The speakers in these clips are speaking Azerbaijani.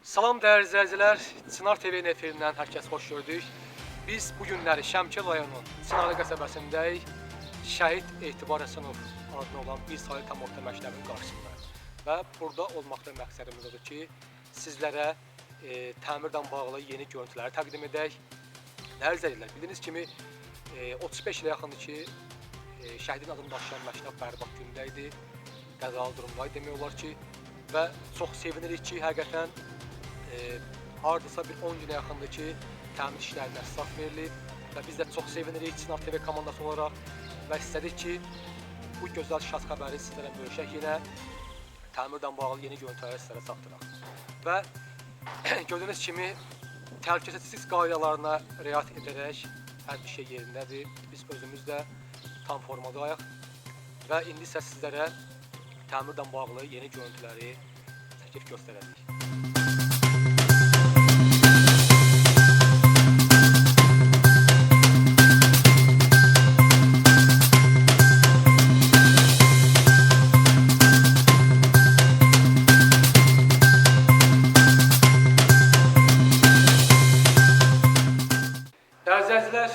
Salam dəyərli izləyicilər, Çınar TV efirindən hər kəs xoş gördük. Biz bu günləri Şəmkir rayonunun Çınarlı qəsəbəsindəyik. Şəhid Etibar Həsənov adına olan bir saylı tam orta məktəbin qarşısında. Və burada olmaqda məqsədimiz odur ki, sizlərə təmirlə bağlı yeni görüntüləri təqdim edək. Dəyərli izləyicilər, bildiyiniz kimi 35 ilə yaxındır ki, şəhidin adını daşıyan məktəb bərbad gündə idi. Qəzalı durumlar demək olar ki, və çox sevinirik ki, həqiqətən hardasa bir 10 günə yaxındır ki, təmir işlərinə start verilib və biz də çox sevinirik Çınar TV komandası olaraq və istədik ki, bu gözəl şad xəbəri sizlərlə bölüşək, yenə təmirlə bağlı yeni görüntüləri sizlərə çatdıraq. Və gördüyünüz kimi təhlükəsizlik qaydalarına riayət edərək hər bir şey yerindədir. Biz özümüz də tam formadayıq və indi isə sizlərə təmirlə bağlı yeni görüntüləri çəkib göstərəcəyik. Əzizlər,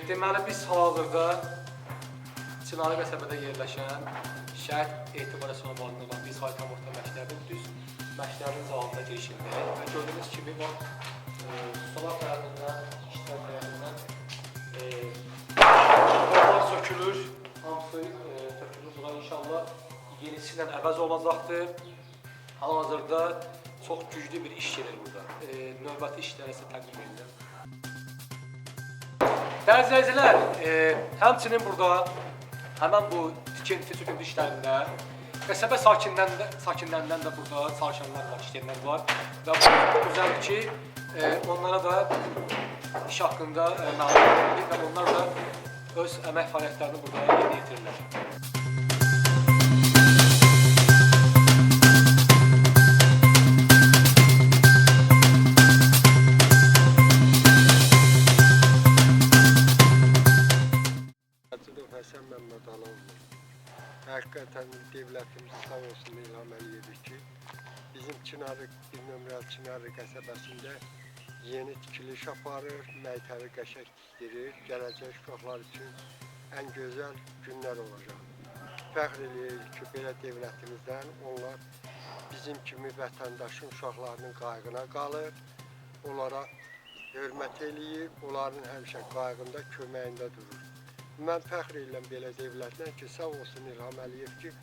deməli biz hal-hazırda Çınarlı qəsəbədə yerləşən Şəhid Etibar Həsənov adına olan bir saylı tam orta məktəbin düz məktəbin zalında girişindəyik və gördüyünüz kimi solar tərəfindən, işlər tərəfindən qollar sökülür, hamısı sökülür. Buna inşallah yenisi ilə əvəz olacaqdır. Hal-hazırda çox güclü bir iş gedir burada. Növbəti işləri isə təqdim edirəm. Dəyərli izləyicilər, həmçinin burada həmən bu tikinti söküntü işlərində qəsəbə sakinlərindən də burada çalışanlar var, işləyənlər var və bu gözəldir ki, onlara da iş haqqında məlumat verilir və onlar da öz əmək fəaliyyətlərini burada yerinə yetirirlər. Həsən Məmmədaloğlu. Həqiqətən devlətimiz sağ olsun ilham eləyir ki, bizim bir nömrəli Çınarlı qəsəbəsində yeni tikiliş aparır, məktəbi qəşəng tikdirir, gələcək uşaqlar üçün ən gözəl günlər olacaq. Fəxr eləyirik ki, belə devlətimizdən onlar bizim kimi vətəndaşın uşaqlarının qayğına qalır, onlara hörmət eləyir, onların həmişə qayğında, köməyində durur. Mən fəxr edirəm belə devlətlə ki, sağ olsun İlham Əliyev ki,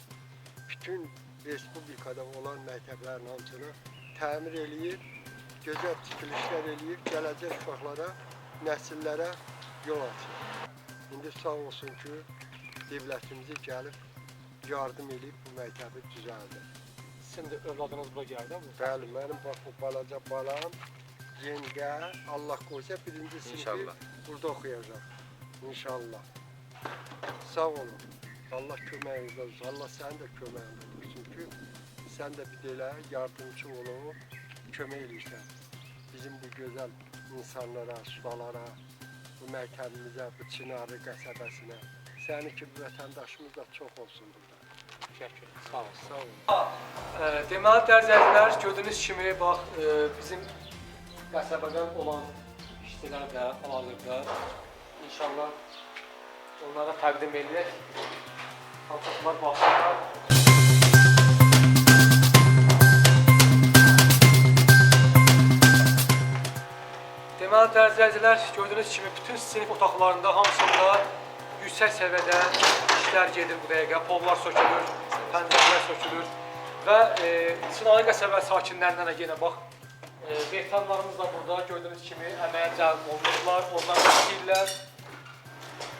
bütün respublikada olan məktəblərin hamısını təmir eləyir, gözəl tikilişlər eləyir, gələcək uşaqlara, nəsillərə yol açır. İndi sağ olsun ki, devlətimizi gəlib yardım edib bu məktəbi düzəldir. Sizin də övladınız bura gəldi mi? Bəli, mənim bax bu balaca balam, yengə, Allah qoysa birinci sinfi burada oxuyacaq. İnşallah. Sağ olun. Allah köməyinizdə olsun. Allah sənin də köməyində olsun ki, sən də bir elə yardımcı olub, kömək eləyirsən. Bizim bu gözəl insanlara, ustalara, bu məktəbimizə, bu Çınarlı qəsəbəsinə, sənin kimi vətəndaşımız da çox olsun burada. Təşəkkür ederim. Sağ olun. Sağ olun. Deməli, dəyərli izləyicilər, gördüyünüz kimi, bax, bizim qəsəbədən olan işçilər də hal-hazırda İnşallah onlara təqdim edilir. Alçaqlar baxsınlar. Deməli, dəyərli izləyicilər, gördüyünüz kimi bütün sinif otaqlarında hamısında yüksək səviyyədə işlər gedir bu dəqiqə. Pollar sökülür, pəncərələr sökülür və Çınarlı qəsəbə sakinlərindən də yenə bax, veteranlarımız da burada gördüyünüz kimi əməyə cəlb olunurlar, onlar da istəyirlər.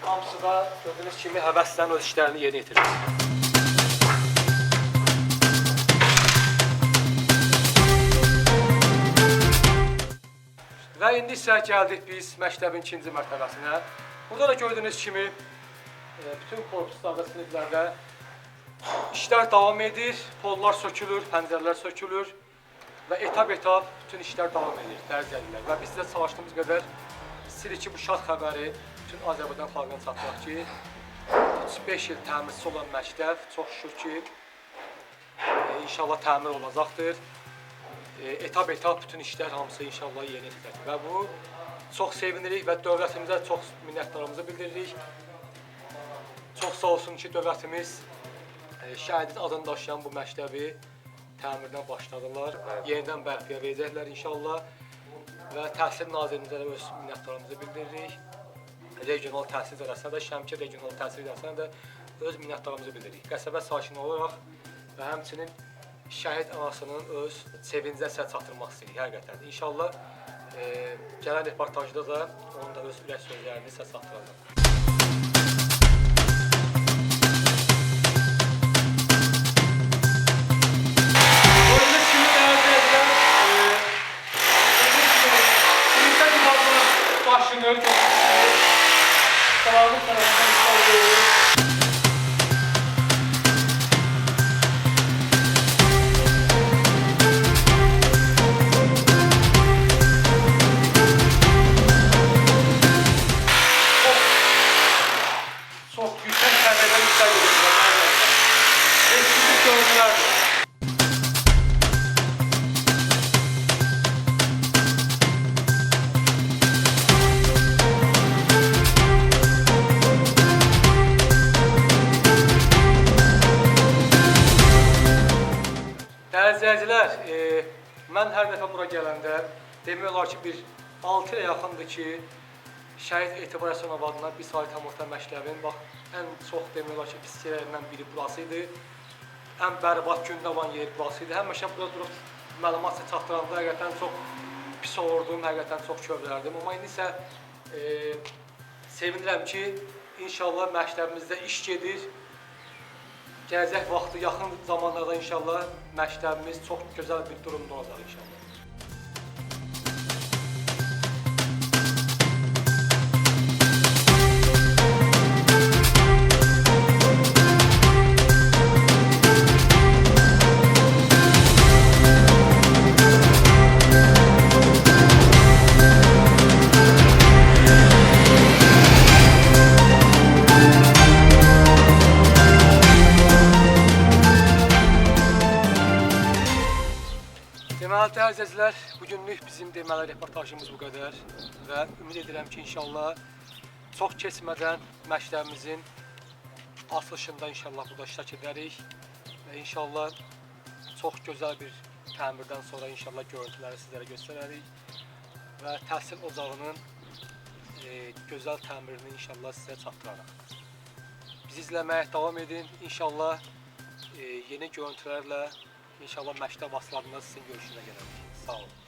Hamısı da gördüyünüz kimi həvəslə öz işlərini yerinə yetirir. Və indi isə gəldik biz məktəbin ikinci mərtəbəsinə. Burada da gördüyünüz kimi bütün korpuslarda, siniflərdə işlər davam edir, pollar sökülür, pəncərələr sökülür və etap-etap bütün işlər davam edir, dəyərli izləyicilər. Və biz də çalışdığımız qədər istəyirik ki, bu şad xəbəri bütün Azərbaycan xalqına çatdıraq ki, 35 il təmirçisi olan məktəb çox şükür ki, inşallah təmir olacaqdır. etap bütün işlər hamısı inşallah yerinə yetiriləcək. Və bu çox sevinirik və dövlətimizə çox minnətdarlığımızı bildiririk. Çox sağ olsun ki, dövlətimiz şəhidin adını daşıyan bu məktəbi təmirdən başladılar. Yenidən bərpaya verəcəklər inşallah. Və Təhsil Nazirimizə də öz minnətdarlığımızı bildiririk. Regional təhsil idarəsinə də, Şəmkir regional təhsil idarəsinə də öz minnətdarlığımızı bildiririk. Qəsəbə sakini olaraq və həmçinin şəhid anasının öz sevincə səs çatdırmaq istəyirik həqiqətən. İnşallah gələn reportajda da onun da öz ürək sözlərini səs çatdıracaq. Başını sağlık tarafından sağlıyoruz. Çok yüksek seviyeden yükseliyoruz. Eski görüntülerdir. Dəyərli izləyicilər, mən hər dəfə bura gələndə demək olar ki, bir 6 ilə yaxındır ki, Şəhid Etibar Əsənov adına bir ali tam orta məktəbin ən çox demək olar ki, pis yerlərindən biri burası idi. Ən bərbad gündəvan yeri burası idi. Həmişə burada durub məlumat çatdıranda həqiqətən çox pis olurdum, həqiqətən çox kövrələrdim. Amma indi isə sevinirəm ki, inşallah məktəbimizdə iş gedir. Gələcək vaxtı, yaxın zamanlarda inşallah məktəbimiz çox gözəl bir durumda olacaq inşallah. Deməli, dəyərli izləyicilər, bugünlük bizim deməli reportajımız bu qədər və ümid edirəm ki, inşallah çox keçmədən məktəbimizin açılışında inşallah burada iştirak edərik və inşallah çox gözəl bir təmirdən sonra inşallah görüntüləri sizlərə göstərərik və təhsil ocağının gözəl təmirini inşallah sizə çatdırarıq. Bizi izləməyə davam edin, inşallah yeni görüntülərlə İnşallah məktəb aslarında sizin görüşünə gələrik. Sağ olun.